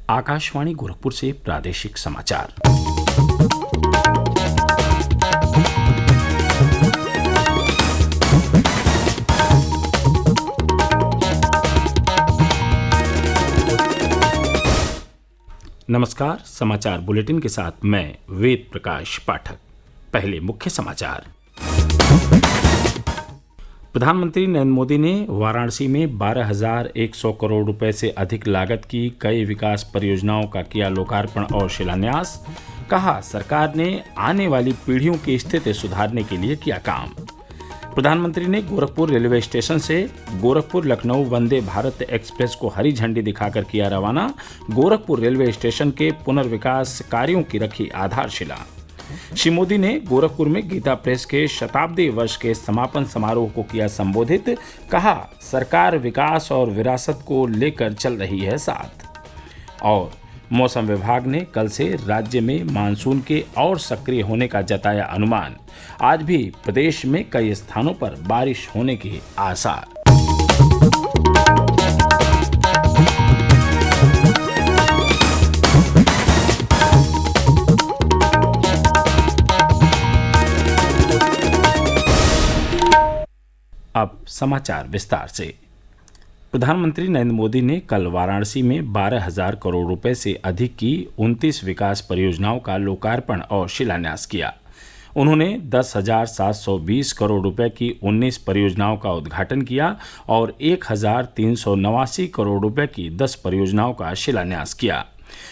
आकाशवाणी गोरखपुर से प्रादेशिक समाचार। नमस्कार, समाचार बुलेटिन के साथ मैं वेद प्रकाश पाठक। पहले मुख्य समाचार। प्रधानमंत्री नरेंद्र मोदी ने वाराणसी में 12,100 करोड़ रुपए से अधिक लागत की कई विकास परियोजनाओं का किया लोकार्पण और शिलान्यास। कहा, सरकार ने आने वाली पीढ़ियों की स्थिति सुधारने के लिए किया काम। प्रधानमंत्री ने गोरखपुर रेलवे स्टेशन से गोरखपुर लखनऊ वंदे भारत एक्सप्रेस को हरी झंडी दिखाकर किया रवाना। गोरखपुर रेलवे स्टेशन के पुनर्विकास कार्यों की रखी आधारशिला। श्री मोदी ने गोरखपुर में गीता प्रेस के शताब्दी वर्ष के समापन समारोह को किया संबोधित। कहा, सरकार विकास और विरासत को लेकर चल रही है साथ। और मौसम विभाग ने कल से राज्य में मानसून के और सक्रिय होने का जताया अनुमान। आज भी प्रदेश में कई स्थानों पर बारिश होने के आसार। अब समाचार विस्तार से। प्रधानमंत्री नरेंद्र मोदी ने कल वाराणसी में 12,000 करोड़ रुपए से अधिक की 29 विकास परियोजनाओं का लोकार्पण और शिलान्यास किया। उन्होंने 10,720 करोड़ रुपए की 19 परियोजनाओं का उद्घाटन किया और 1,389 करोड़ रुपए की 10 परियोजनाओं का शिलान्यास किया।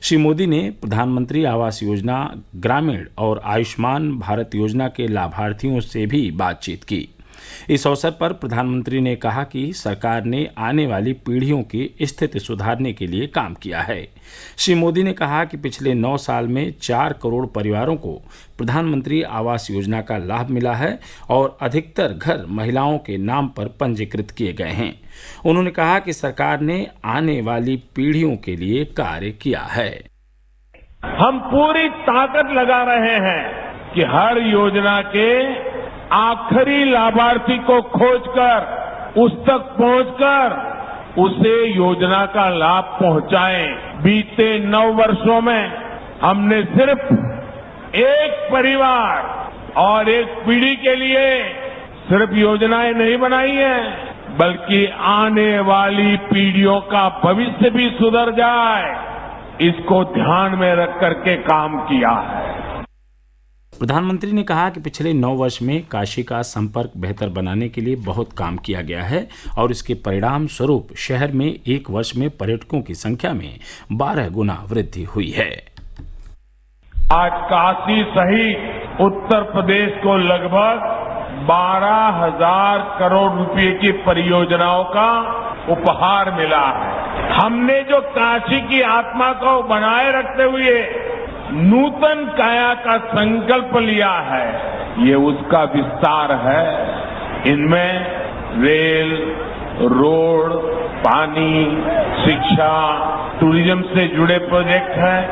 श्री मोदी ने प्रधानमंत्री आवास योजना ग्रामीण और आयुष्मान भारत योजना के लाभार्थियों से भी बातचीत की। इस अवसर पर प्रधानमंत्री ने कहा कि सरकार ने आने वाली पीढ़ियों की स्थिति सुधारने के लिए काम किया है। श्री मोदी ने कहा कि पिछले 9 साल में 4 करोड़ परिवारों को प्रधानमंत्री आवास योजना का लाभ मिला है और अधिकतर घर महिलाओं के नाम पर पंजीकृत किए गए हैं। उन्होंने कहा कि सरकार ने आने वाली पीढ़ियों के लिए कार्य किया है। हम पूरी ताकत लगा रहे हैं कि हर योजना के आखिरी लाभार्थी को खोजकर उस तक पहुंचकर उसे योजना का लाभ पहुंचाएं। बीते 9 वर्षों में हमने सिर्फ एक परिवार और एक पीढ़ी के लिए सिर्फ योजनाएं नहीं बनाई हैं, बल्कि आने वाली पीढ़ियों का भविष्य भी सुधर जाए, इसको ध्यान में रख करके काम किया है। प्रधानमंत्री ने कहा कि पिछले 9 वर्ष में काशी का संपर्क बेहतर बनाने के लिए बहुत काम किया गया है और इसके परिणाम स्वरूप शहर में एक वर्ष में पर्यटकों की संख्या में 12 गुना वृद्धि हुई है। आज काशी सहित उत्तर प्रदेश को लगभग 12,000 करोड़ रुपए की परियोजनाओं का उपहार मिला है। हमने जो काशी की आत्मा को बनाए रखते हुए नूतन काया का संकल्प लिया है, ये उसका विस्तार है। इनमें रेल, रोड, पानी, शिक्षा, टूरिज्म से जुड़े प्रोजेक्ट हैं,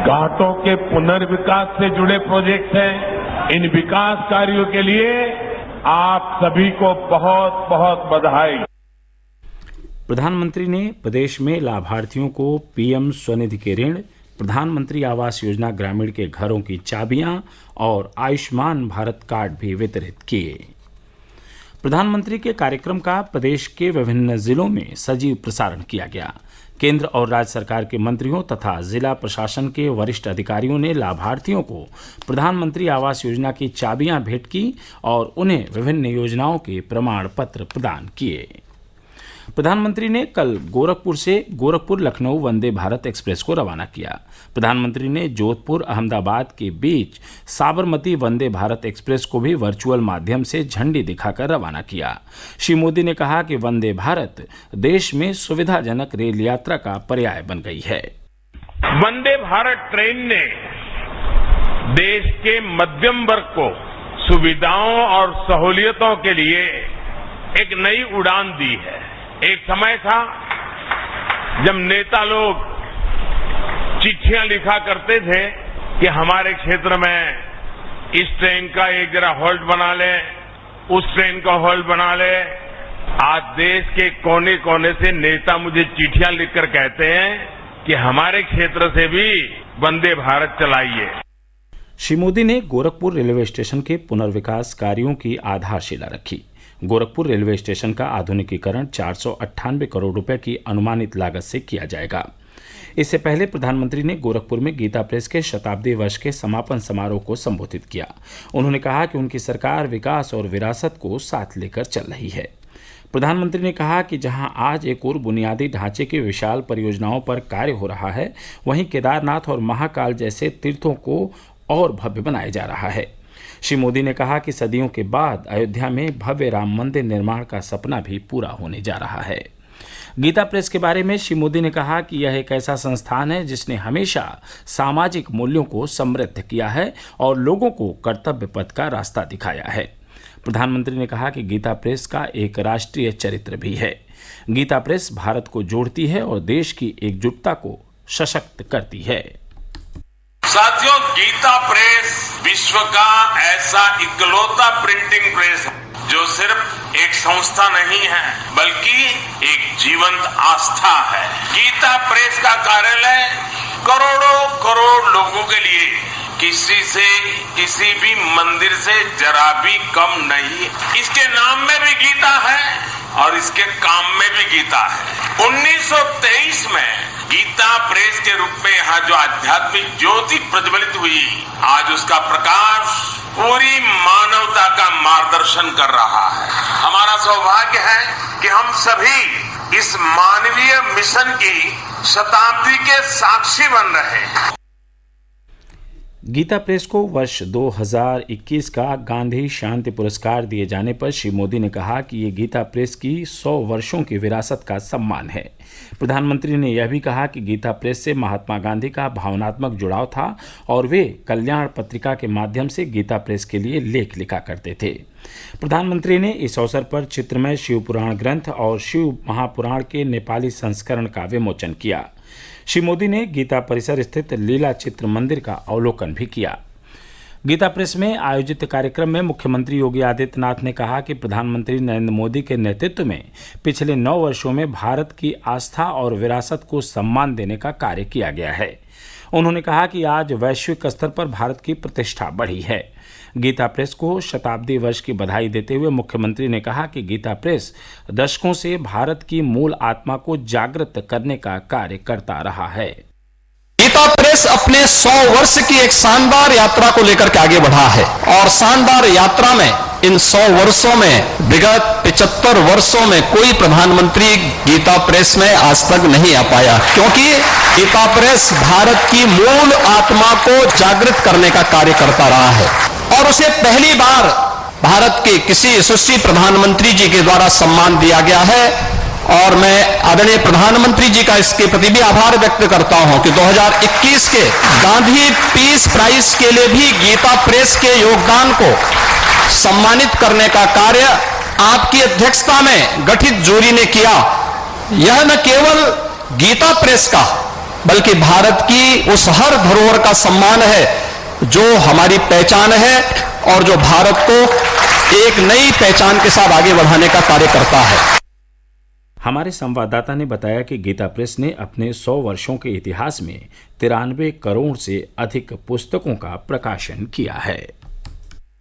घाटों के पुनर्विकास से जुड़े प्रोजेक्ट हैं। इन विकास कार्यों के लिए आप सभी को बहुत बहुत बधाई। प्रधानमंत्री ने प्रदेश में लाभार्थियों को पीएम स्वनिधि के ऋण, प्रधानमंत्री आवास योजना ग्रामीण के घरों की चाबियां और आयुष्मान भारत कार्ड भी वितरित किए। प्रधानमंत्री के कार्यक्रम का प्रदेश के विभिन्न जिलों में सजीव प्रसारण किया गया। केंद्र और राज्य सरकार के मंत्रियों तथा जिला प्रशासन के वरिष्ठ अधिकारियों ने लाभार्थियों को प्रधानमंत्री आवास योजना की चाबियां भेंट की और उन्हें विभिन्न योजनाओं के प्रमाण पत्र प्रदान किए। प्रधानमंत्री ने कल गोरखपुर से गोरखपुर लखनऊ वंदे भारत एक्सप्रेस को रवाना किया। प्रधानमंत्री ने जोधपुर अहमदाबाद के बीच साबरमती वंदे भारत एक्सप्रेस को भी वर्चुअल माध्यम से झंडी दिखाकर रवाना किया। श्री मोदी ने कहा कि वंदे भारत देश में सुविधाजनक रेल यात्रा का पर्याय बन गई है। वंदे भारत ट्रेन ने देश के मध्यम वर्ग को सुविधाओं और सहूलियतों के लिए एक नई उड़ान दी है। एक समय था जब नेता लोग चिट्ठियां लिखा करते थे कि हमारे क्षेत्र में इस ट्रेन का एक जरा हॉल्ट बना ले, उस ट्रेन का हॉल्ट बना ले। आज देश के कोने कोने से नेता मुझे चिट्ठियां लिखकर कहते हैं कि हमारे क्षेत्र से भी वंदे भारत चलाइए। श्री मोदी ने गोरखपुर रेलवे स्टेशन के पुनर्विकास कार्यों की आधारशिला रखी। गोरखपुर रेलवे स्टेशन का आधुनिकीकरण 498 करोड़ रुपए की अनुमानित लागत से किया जाएगा। इससे पहले प्रधानमंत्री ने गोरखपुर में गीता प्रेस के शताब्दी वर्ष के समापन समारोह को संबोधित किया। उन्होंने कहा कि उनकी सरकार विकास और विरासत को साथ लेकर चल रही है। प्रधानमंत्री ने कहा कि जहां आज एक और बुनियादी ढांचे की विशाल परियोजनाओं पर कार्य हो रहा है, वहीं केदारनाथ और महाकाल जैसे तीर्थों को और भव्य बनाया जा रहा है। श्री मोदी ने कहा कि सदियों के बाद अयोध्या में भव्य राम मंदिर निर्माण का सपना भी पूरा होने जा रहा है। गीता प्रेस के बारे में श्री मोदी ने कहा कि यह एक ऐसा संस्थान है जिसने हमेशा सामाजिक मूल्यों को समृद्ध किया है और लोगों को कर्तव्य पथ का रास्ता दिखाया है। प्रधानमंत्री ने कहा कि गीता प्रेस का एक राष्ट्रीय चरित्र भी है। गीता प्रेस भारत को जोड़ती है और देश की एकजुटता को सशक्त करती है। साथियों, गीता प्रेस विश्व का ऐसा इकलौता प्रिंटिंग प्रेस है जो सिर्फ एक संस्था नहीं है बल्कि एक जीवंत आस्था है। गीता प्रेस का कार्यालय करोड़ों करोड़ लोगों के लिए किसी से किसी भी मंदिर से जरा भी कम नहीं। इसके नाम में भी गीता है और इसके काम में भी गीता है। 1923 में गीता प्रेस के रूप में यहाँ जो आध्यात्मिक ज्योति प्रज्वलित हुई, आज उसका प्रकाश पूरी मानवता का मार्गदर्शन कर रहा है। हमारा सौभाग्य है कि हम सभी इस मानवीय मिशन की शताब्दी के साक्षी बन रहे हैं। गीता प्रेस को वर्ष 2021 का गांधी शांति पुरस्कार दिए जाने पर श्री मोदी ने कहा कि ये गीता प्रेस की 100 वर्षों की विरासत का सम्मान है। प्रधानमंत्री ने यह भी कहा कि गीता प्रेस से महात्मा गांधी का भावनात्मक जुड़ाव था और वे कल्याण पत्रिका के माध्यम से गीता प्रेस के लिए लेख लिखा करते थे। प्रधानमंत्री ने इस अवसर पर चित्रमय शिव पुराण ग्रंथ और शिव महापुराण के नेपाली संस्करण का विमोचन किया। श्री मोदी ने गीता परिसर स्थित लीला चित्र मंदिर का अवलोकन भी किया। गीता प्रेस में आयोजित कार्यक्रम में मुख्यमंत्री योगी आदित्यनाथ ने कहा कि प्रधानमंत्री नरेंद्र मोदी के नेतृत्व में पिछले 9 वर्षों में भारत की आस्था और विरासत को सम्मान देने का कार्य किया गया है। उन्होंने कहा कि आज वैश्विक स्तर पर भारत की प्रतिष्ठा बढ़ी है। गीता प्रेस को शताब्दी वर्ष की बधाई देते हुए मुख्यमंत्री ने कहा कि गीता प्रेस दशकों से भारत की मूल आत्मा को जागृत करने का कार्य करता रहा है। गीता प्रेस अपने 100 वर्ष की एक शानदार यात्रा को लेकर के आगे बढ़ा है और शानदार यात्रा में इन 100 वर्षों में विगत 75 वर्षों में कोई प्रधानमंत्री गीता प्रेस में आज तक नहीं आ पाया, क्योंकि गीता प्रेस भारत की मूल आत्मा को जागृत करने का कार्य करता रहा है और उसे पहली बार भारत के किसी यशस्वी प्रधानमंत्री जी के द्वारा सम्मान दिया गया है। और मैं आदरणीय प्रधानमंत्री जी का इसके प्रति भी आभार व्यक्त करता हूं कि 2021 के गांधी पीस प्राइज के लिए भी गीता प्रेस के योगदान को सम्मानित करने का कार्य आपकी अध्यक्षता में गठित जूरी ने किया। यह न केवल गीता प्रेस का बल्कि भारत की उस हर धरोहर का सम्मान है जो हमारी पहचान है और जो भारत को एक नई पहचान के साथ आगे बढ़ाने का कार्य करता है। हमारे संवाददाता ने बताया कि गीता प्रेस ने अपने 100 वर्षों के इतिहास में 93 करोड़ से अधिक पुस्तकों का प्रकाशन किया है।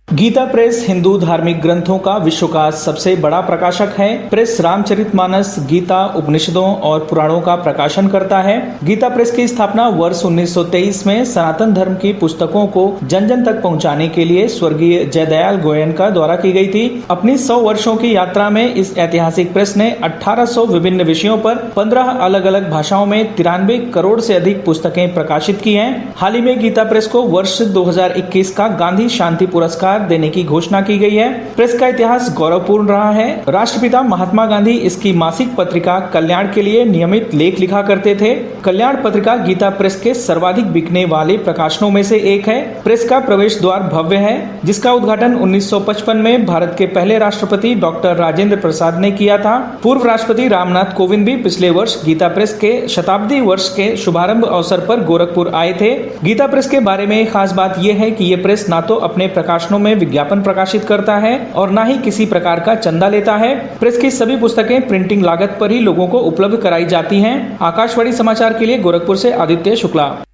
गीता प्रेस हिंदू धार्मिक ग्रंथों का विश्व का सबसे बड़ा प्रकाशक है। प्रेस रामचरितमानस, गीता, उपनिषदों और पुराणों का प्रकाशन करता है। गीता प्रेस की स्थापना वर्ष 1923 में सनातन धर्म की पुस्तकों को जन जन तक पहुंचाने के लिए स्वर्गीय जयदयाल गोयनका द्वारा की गई थी। अपनी 100 वर्षों की यात्रा में इस ऐतिहासिक प्रेस ने 1800 विभिन्न विषयों पर 15 अलग अलग भाषाओं में 93 करोड़ से अधिक पुस्तकें प्रकाशित की हैं। हाल ही में गीता प्रेस को वर्ष 2021 का गांधी शांति पुरस्कार देने की घोषणा की गई है। प्रेस का इतिहास गौरवपूर्ण रहा है। राष्ट्रपिता महात्मा गांधी इसकी मासिक पत्रिका कल्याण के लिए नियमित लेख लिखा करते थे। कल्याण पत्रिका गीता प्रेस के सर्वाधिक बिकने वाले प्रकाशनों में से एक है। प्रेस का प्रवेश द्वार भव्य है, जिसका उद्घाटन 1955 में भारत के पहले राष्ट्रपति डॉक्टर राजेंद्र प्रसाद ने किया था। पूर्व राष्ट्रपति रामनाथ कोविंद भी पिछले वर्ष गीता प्रेस के शताब्दी वर्ष के शुभारंभ अवसर पर गोरखपुर आए थे। गीता प्रेस के बारे में खास बात यह है कि ये प्रेस न तो अपने प्रकाशनों में विज्ञापन प्रकाशित करता है और न ही किसी प्रकार का चंदा लेता है। प्रेस की सभी पुस्तकें प्रिंटिंग लागत पर ही लोगों को उपलब्ध कराई जाती हैं। आकाशवाणी समाचार के लिए गोरखपुर से आदित्य शुक्ला।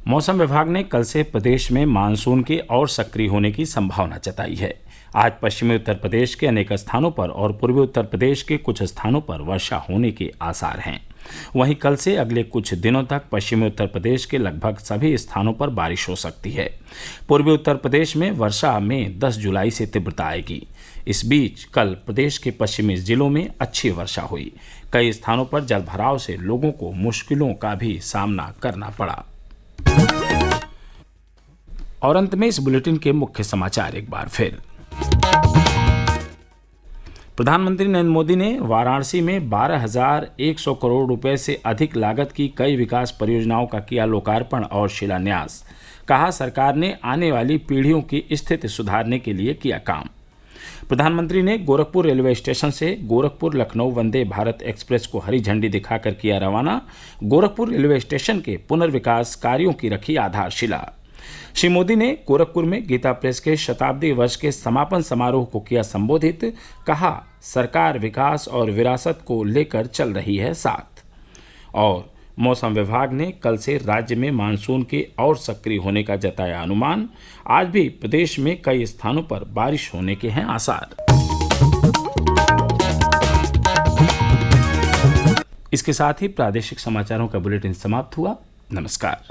मौसम विभाग ने कल से प्रदेश में मानसून के और सक्रिय होने की संभावना जताई है। आज पश्चिमी उत्तर प्रदेश के अनेक स्थानों पर और पूर्वी उत्तर प्रदेश के कुछ स्थानों पर वर्षा होने के आसार हैं। वहीं कल से अगले कुछ दिनों तक पश्चिमी उत्तर प्रदेश के लगभग सभी स्थानों पर बारिश हो सकती है। पूर्वी उत्तर प्रदेश में वर्षा में 10 जुलाई से तीव्रता आएगी। इस बीच कल प्रदेश के पश्चिमी जिलों में अच्छी वर्षा हुई। कई स्थानों पर जलभराव से लोगों को मुश्किलों का भी सामना करना पड़ा। और अंत में इस बुलेटिन के मुख्य समाचार एक बार फिर। प्रधानमंत्री नरेंद्र मोदी ने वाराणसी में 12,100 करोड़ रुपए से अधिक लागत की कई विकास परियोजनाओं का किया लोकार्पण और शिलान्यास। कहा, सरकार ने आने वाली पीढ़ियों की स्थिति सुधारने के लिए किया काम। प्रधानमंत्री ने गोरखपुर रेलवे स्टेशन से गोरखपुर लखनऊ वंदे भारत एक्सप्रेस को हरी झंडी दिखाकर किया रवाना। गोरखपुर रेलवे स्टेशन के पुनर्विकास कार्यों की रखी आधारशिला। श्री मोदी ने गोरखपुर में गीता प्रेस के शताब्दी वर्ष के समापन समारोह को किया संबोधित। कहा, सरकार विकास और विरासत को लेकर चल रही है साथ। और मौसम विभाग ने कल से राज्य में मानसून के और सक्रिय होने का जताया अनुमान। आज भी प्रदेश में कई स्थानों पर बारिश होने के हैं आसार। इसके साथ ही प्रादेशिक समाचारों का बुलेटिन समाप्त हुआ। नमस्कार।